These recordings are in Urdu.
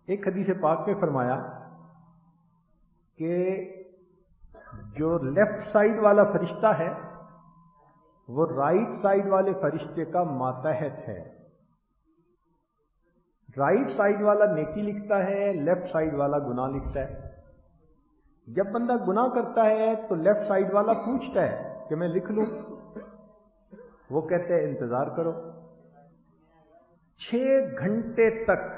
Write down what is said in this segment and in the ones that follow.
ایک حدیث پاک میں فرمایا کہ جو لیفٹ سائڈ والا فرشتہ ہے وہ رائٹ سائڈ والے فرشتے کا ماتحت ہے. رائٹ سائڈ والا نیکی لکھتا ہے، لیفٹ سائڈ والا گناہ لکھتا ہے. جب بندہ گناہ کرتا ہے تو لیفٹ سائڈ والا پوچھتا ہے کہ میں لکھ لوں، وہ کہتے ہیں انتظار کرو. 6 گھنٹے تک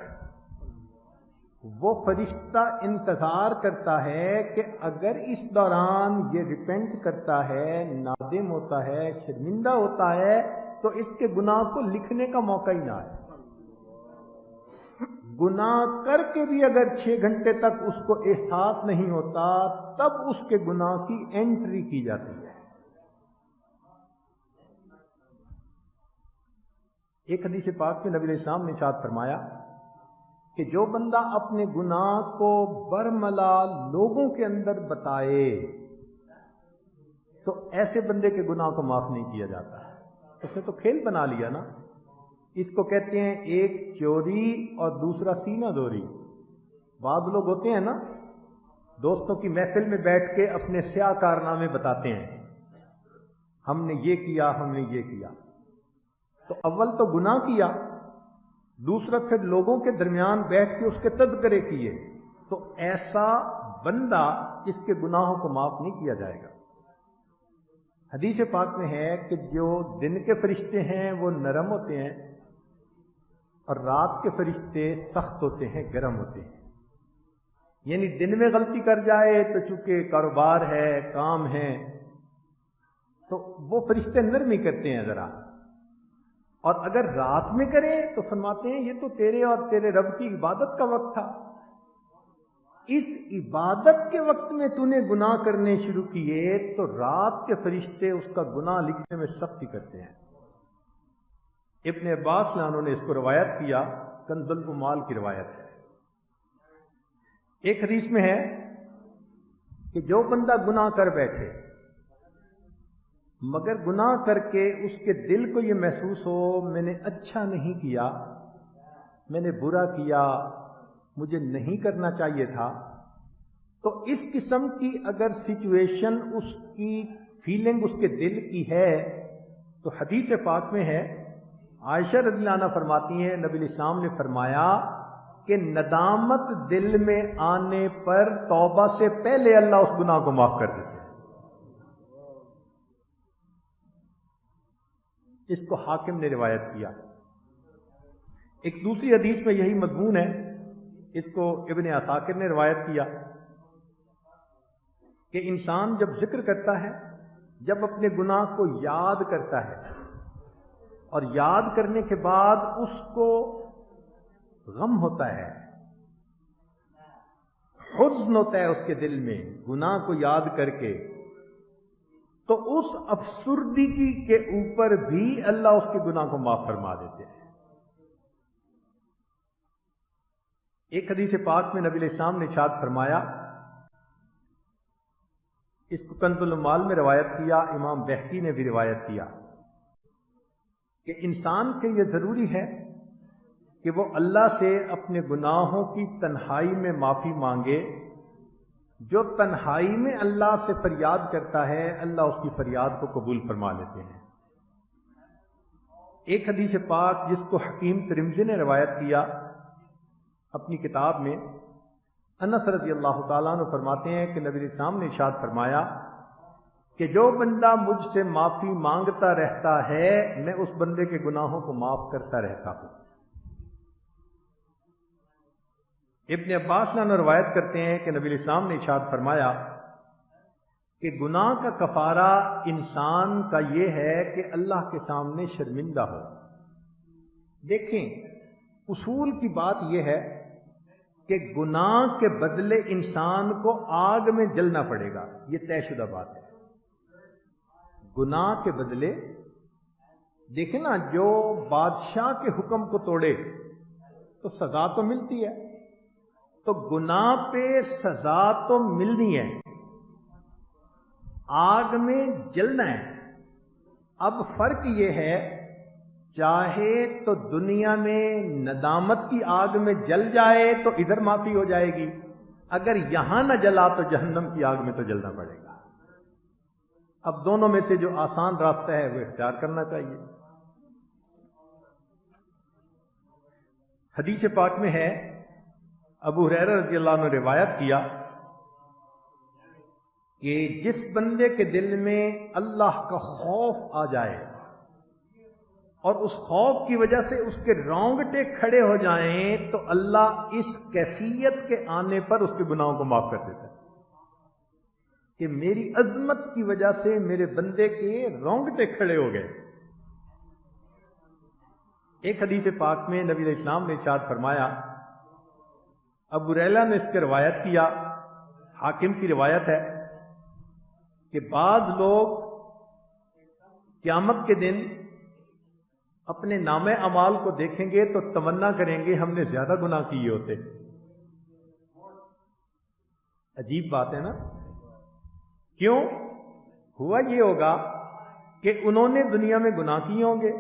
وہ فرشتہ انتظار کرتا ہے کہ اگر اس دوران یہ ریپینٹ کرتا ہے، نادم ہوتا ہے، شرمندہ ہوتا ہے تو اس کے گناہ کو لکھنے کا موقع ہی نہ آئے. گناہ کر کے بھی اگر 6 گھنٹے تک اس کو احساس نہیں ہوتا تب اس کے گناہ کی انٹری کی جاتی ہے. ایک حدیث پاک میں نبی علیہ السلام نے ارشاد فرمایا کہ جو بندہ اپنے گناہ کو برملا لوگوں کے اندر بتائے تو ایسے بندے کے گناہ کو معاف نہیں کیا جاتا. اس نے تو کھیل بنا لیا نا. اس کو کہتے ہیں ایک چوری اور دوسرا سینہ دوری. بعض لوگ ہوتے ہیں نا دوستوں کی محفل میں بیٹھ کے اپنے سیاہ کارنامے بتاتے ہیں، ہم نے یہ کیا، ہم نے یہ کیا. تو اول تو گناہ کیا، دوسرا پھر لوگوں کے درمیان بیٹھ کے اس کے تذکرے کیے. تو ایسا بندہ اس کے گناہوں کو معاف نہیں کیا جائے گا. حدیث پاک میں ہے کہ جو دن کے فرشتے ہیں وہ نرم ہوتے ہیں اور رات کے فرشتے سخت ہوتے ہیں، گرم ہوتے ہیں. یعنی دن میں غلطی کر جائے تو چونکہ کاروبار ہے، کام ہے، تو وہ فرشتے نرمی کرتے ہیں ذرا، اور اگر رات میں کرے تو فرماتے ہیں یہ تو تیرے اور تیرے رب کی عبادت کا وقت تھا، اس عبادت کے وقت میں تو نے گناہ کرنے شروع کیے تو رات کے فرشتے اس کا گناہ لکھنے میں سختی کرتے ہیں. ابن عباس نے انہوں نے اس کو روایت کیا، کنز العمال کی روایت ہے. ایک حدیث میں ہے کہ جو بندہ گناہ کر بیٹھے مگر گناہ کر کے اس کے دل کو یہ محسوس ہو میں نے اچھا نہیں کیا، میں نے برا کیا، مجھے نہیں کرنا چاہیے تھا، تو اس قسم کی اگر سچویشن اس کی فیلنگ اس کے دل کی ہے تو حدیث پاک میں ہے، عائشہ رضی اللہ عنہ فرماتی ہیں نبی علیہ السلام نے فرمایا کہ ندامت دل میں آنے پر توبہ سے پہلے اللہ اس گناہ کو معاف کر دیتے ہیں. اس کو حاکم نے روایت کیا. ایک دوسری حدیث میں یہی مضمون ہے، اس کو ابن عساکر نے روایت کیا کہ انسان جب ذکر کرتا ہے، جب اپنے گناہ کو یاد کرتا ہے اور یاد کرنے کے بعد اس کو غم ہوتا ہے، حزن ہوتا ہے اس کے دل میں گناہ کو یاد کر کے، تو اس افسردگی کے اوپر بھی اللہ اس کے گناہ کو معاف فرما دیتے ہیں. ایک حدیث پاک میں نبی علیہ السلام نے ارشاد فرمایا، اس کو کنز العمال میں روایت کیا، امام بہقی نے بھی روایت کیا کہ انسان کے یہ ضروری ہے کہ وہ اللہ سے اپنے گناہوں کی تنہائی میں معافی مانگے. جو تنہائی میں اللہ سے فریاد کرتا ہے اللہ اس کی فریاد کو قبول فرما لیتے ہیں. ایک حدیث پاک جس کو حکیم ترمذی نے روایت کیا اپنی کتاب میں، انس رضی اللہ تعالیٰ عنہ فرماتے ہیں کہ نبی علیہ السلام نے ارشاد فرمایا کہ جو بندہ مجھ سے معافی مانگتا رہتا ہے میں اس بندے کے گناہوں کو معاف کرتا رہتا ہوں. ابن عباس نے روایت کرتے ہیں کہ نبی علیہ السلام نے ارشاد فرمایا کہ گناہ کا کفارہ انسان کا یہ ہے کہ اللہ کے سامنے شرمندہ ہو. دیکھیں اصول کی بات یہ ہے کہ گناہ کے بدلے انسان کو آگ میں جلنا پڑے گا، یہ طے شدہ بات ہے. گناہ کے بدلے دیکھیں نا، جو بادشاہ کے حکم کو توڑے تو سزا تو ملتی ہے، تو گناہ پہ سزا تو ملنی ہے، آگ میں جلنا ہے. اب فرق یہ ہے چاہے تو دنیا میں ندامت کی آگ میں جل جائے تو ادھر معافی ہو جائے گی، اگر یہاں نہ جلا تو جہنم کی آگ میں تو جلنا پڑے گا۔ اب دونوں میں سے جو آسان راستہ ہے وہ اختیار کرنا چاہیے۔ حدیث پاک میں ہے، ابو ہریرہ رضی اللہ عنہ نے روایت کیا کہ جس بندے کے دل میں اللہ کا خوف آ جائے اور اس خوف کی وجہ سے اس کے رونگٹے کھڑے ہو جائیں تو اللہ اس کیفیت کے آنے پر اس کے گناہوں کو معاف کر دیتا ہے کہ میری عظمت کی وجہ سے میرے بندے کے رونگٹے کھڑے ہو گئے۔ ایک حدیث پاک میں نبی علیہ السلام نے ارشاد فرمایا، ابو ہریرہ نے اس کی روایت کیا، حاکم کی روایت ہے کہ بعض لوگ قیامت کے دن اپنے نامہ اعمال کو دیکھیں گے تو تمنا کریں گے ہم نے زیادہ گناہ کیے ہوتے۔ عجیب بات ہے نا؟ کیوں؟ ہوا یہ ہوگا کہ انہوں نے دنیا میں گناہ کیے ہوں گے،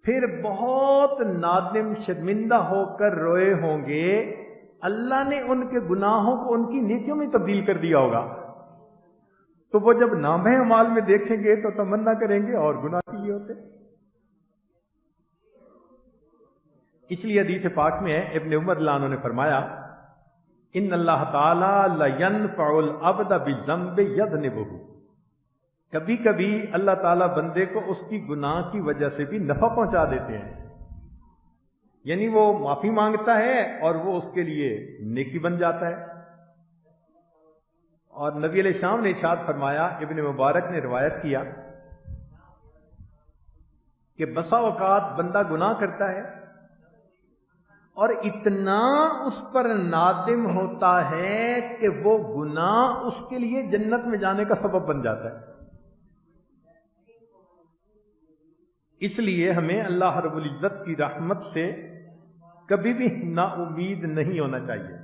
پھر بہت نادم شرمندہ ہو کر روئے ہوں گے، اللہ نے ان کے گناہوں کو ان کی نیکیوں میں تبدیل کر دیا ہوگا، تو وہ جب نامہ اعمال میں دیکھیں گے تو تمنا کریں گے اور گناہ کیے ہوتے۔ اس لیے حدیث پاک میں ہے، ابن عمر رضی اللہ عنہ نے فرمایا، ان اللہ تعالی لینفع العبد بذنب یذنبہ، کبھی کبھی اللہ تعالیٰ بندے کو اس کی گناہ کی وجہ سے بھی نفع پہنچا دیتے ہیں، یعنی وہ معافی مانگتا ہے اور وہ اس کے لیے نیکی بن جاتا ہے۔ اور نبی علیہ السلام نے ارشاد فرمایا، ابن مبارک نے روایت کیا کہ بسا اوقات بندہ گناہ کرتا ہے اور اتنا اس پر نادم ہوتا ہے کہ وہ گناہ اس کے لیے جنت میں جانے کا سبب بن جاتا ہے۔ اس لیے ہمیں اللہ رب العزت کی رحمت سے کبھی بھی نا امید نہیں ہونا چاہیے۔